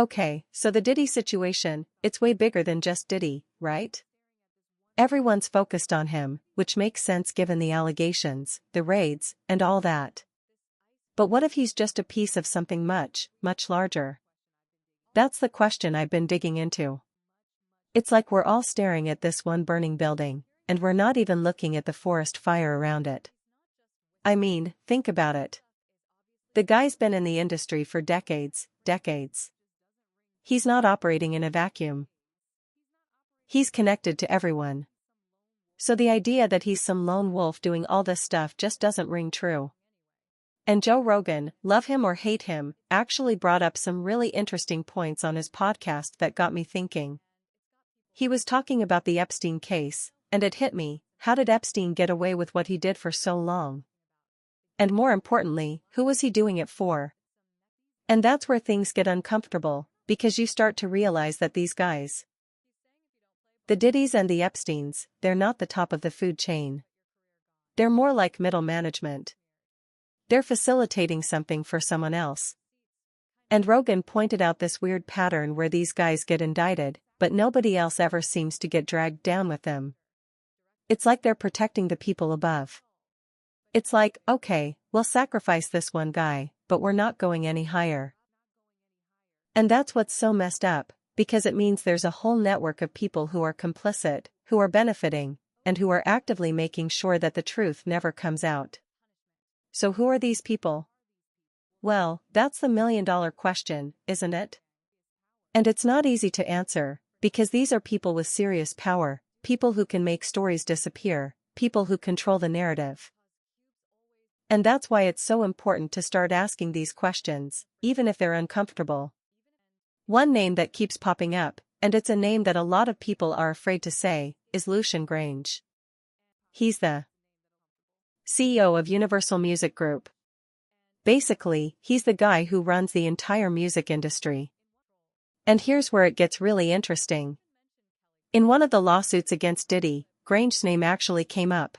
Okay, so the Diddy situation, it's way bigger than just Diddy, right? Everyone's focused on him, which makes sense given the allegations, the raids, and all that. But what if he's just a piece of something much, much larger? That's the question I've been digging into. It's like we're all staring at this one burning building, and we're not even looking at the forest fire around it. I mean, think about it. The guy's been in the industry for decades, decades. He's not operating in a vacuum. He's connected to everyone. So the idea that he's some lone wolf doing all this stuff just doesn't ring true. And Joe Rogan, love him or hate him, actually brought up some really interesting points on his podcast that got me thinking. He was talking about the Epstein case, and it hit me, how did Epstein get away with what he did for so long? And more importantly, who was he doing it for? And that's where things get uncomfortable, because you start to realize that these guys, the Diddys and the Epsteins, they're not the top of the food chain. They're more like middle management. They're facilitating something for someone else. And Rogan pointed out this weird pattern where these guys get indicted, but nobody else ever seems to get dragged down with them. It's like they're protecting the people above. It's like, okay, we'll sacrifice this one guy, but we're not going any higher. And that's what's so messed up, because it means there's a whole network of people who are complicit, who are benefiting, and who are actively making sure that the truth never comes out. So who are these people? Well, that's the million-dollar question, isn't it? And it's not easy to answer, because these are people with serious power, people who can make stories disappear, people who control the narrative. And that's why it's so important to start asking these questions, even if they're uncomfortable. One name that keeps popping up, and it's a name that a lot of people are afraid to say, is Lucian Grainge. He's the CEO of Universal Music Group. Basically, he's the guy who runs the entire music industry. And here's where it gets really interesting. In one of the lawsuits against Diddy, Grainge's name actually came up.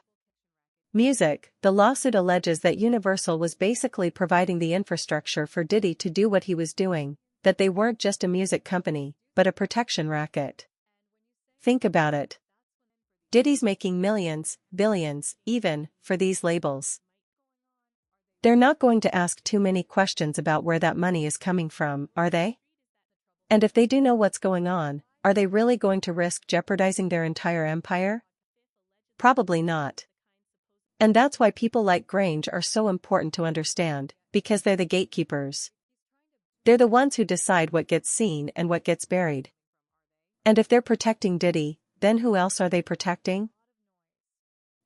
Music, the lawsuit alleges that Universal was basically providing the infrastructure for Diddy to do what he was doing, that they weren't just a music company, but a protection racket. Think about it. Diddy's making millions, billions, even, for these labels. They're not going to ask too many questions about where that money is coming from, are they? And if they do know what's going on, are they really going to risk jeopardizing their entire empire? Probably not. And that's why people like Grainge are so important to understand, because they're the gatekeepers. They're the ones who decide what gets seen and what gets buried. And if they're protecting Diddy, then who else are they protecting?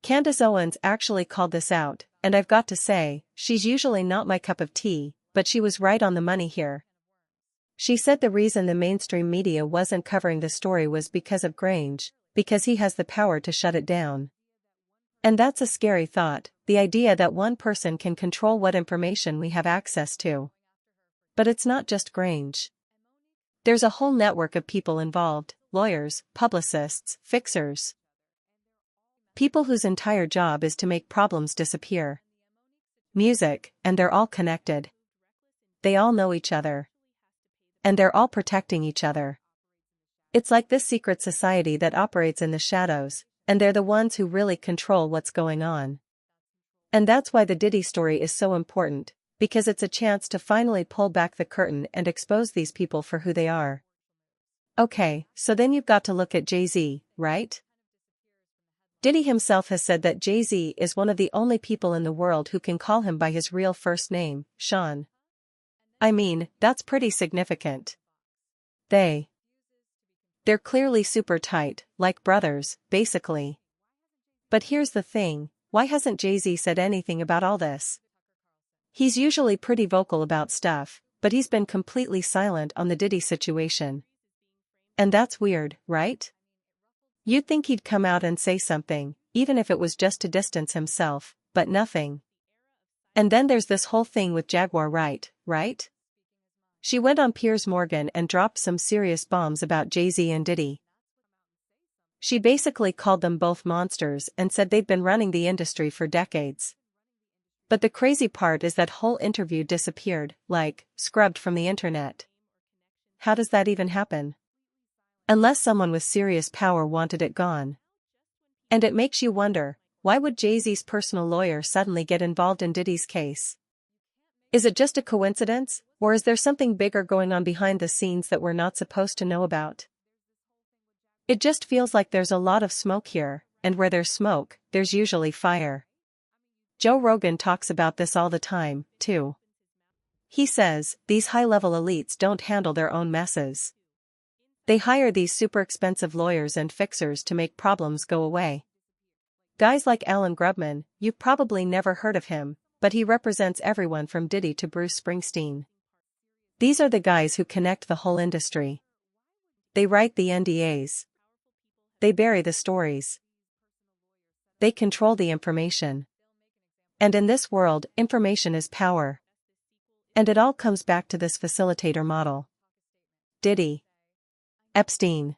Candace Owens actually called this out, and I've got to say, she's usually not my cup of tea, but she was right on the money here. She said the reason the mainstream media wasn't covering the story was because of Grainge, because he has the power to shut it down. And that's a scary thought, the idea that one person can control what information we have access to. But it's not just Grainge. There's a whole network of people involved, lawyers, publicists, fixers. People whose entire job is to make problems disappear. Music, and they're all connected. They all know each other. And they're all protecting each other. It's like this secret society that operates in the shadows, and they're the ones who really control what's going on. And that's why the Diddy story is so important, because it's a chance to finally pull back the curtain and expose these people for who they are. Okay, so then you've got to look at Jay-Z, right? Diddy himself has said that Jay-Z is one of the only people in the world who can call him by his real first name, Sean. I mean, that's pretty significant. They're clearly super tight, like brothers, basically. But here's the thing, why hasn't Jay-Z said anything about all this? He's usually pretty vocal about stuff, but he's been completely silent on the Diddy situation. And that's weird, right? You'd think he'd come out and say something, even if it was just to distance himself, but nothing. And then there's this whole thing with Jaguar Wright, right? She went on Piers Morgan and dropped some serious bombs about Jay-Z and Diddy. She basically called them both monsters and said they'd been running the industry for decades. But the crazy part is that whole interview disappeared, like, scrubbed from the internet. how does that even happen? Unless someone with serious power wanted it gone. And it makes you wonder, why would Jay-Z's personal lawyer suddenly get involved in Diddy's case? Is it just a coincidence, or is there something bigger going on behind the scenes that we're not supposed to know about? It just feels like there's a lot of smoke here, and where there's smoke, there's usually fire. Joe Rogan talks about this all the time, too. He says, these high-level elites don't handle their own messes. They hire these super expensive lawyers and fixers to make problems go away. Guys like Alan Grubman, you've probably never heard of him, but he represents everyone from Diddy to Bruce Springsteen. These are the guys who connect the whole industry. They write the NDAs. They bury the stories. They control the information. And in this world, information is power. And it all comes back to this facilitator model. Diddy. Epstein.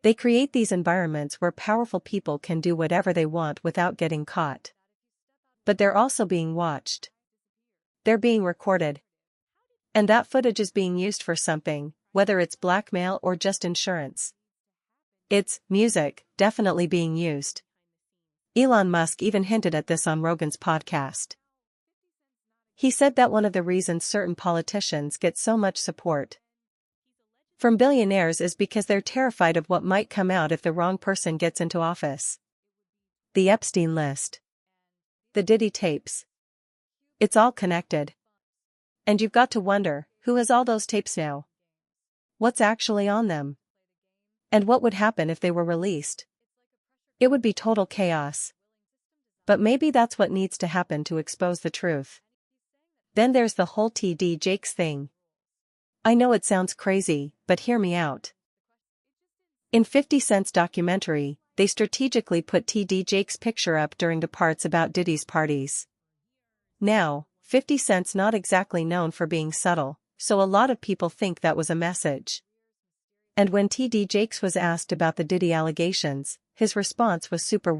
They create these environments where powerful people can do whatever they want without getting caught. But they're also being watched. They're being recorded. And that footage is being used for something, whether it's blackmail or just insurance. It's music, definitely being used. Elon Musk even hinted at this on Rogan's podcast. He said that one of the reasons certain politicians get so much support from billionaires is because they're terrified of what might come out if the wrong person gets into office. The Epstein list. The Diddy tapes. It's all connected. And you've got to wonder, who has all those tapes now? What's actually on them? And what would happen if they were released? It would be total chaos. But maybe that's what needs to happen to expose the truth. Then there's the whole TD Jakes thing. I know it sounds crazy, but hear me out. In 50 Cent's documentary, they strategically put TD Jakes' picture up during the parts about Diddy's parties. Now, 50 Cent's not exactly known for being subtle, so a lot of people think that was a message. And when TD Jakes was asked about the Diddy allegations, his response was super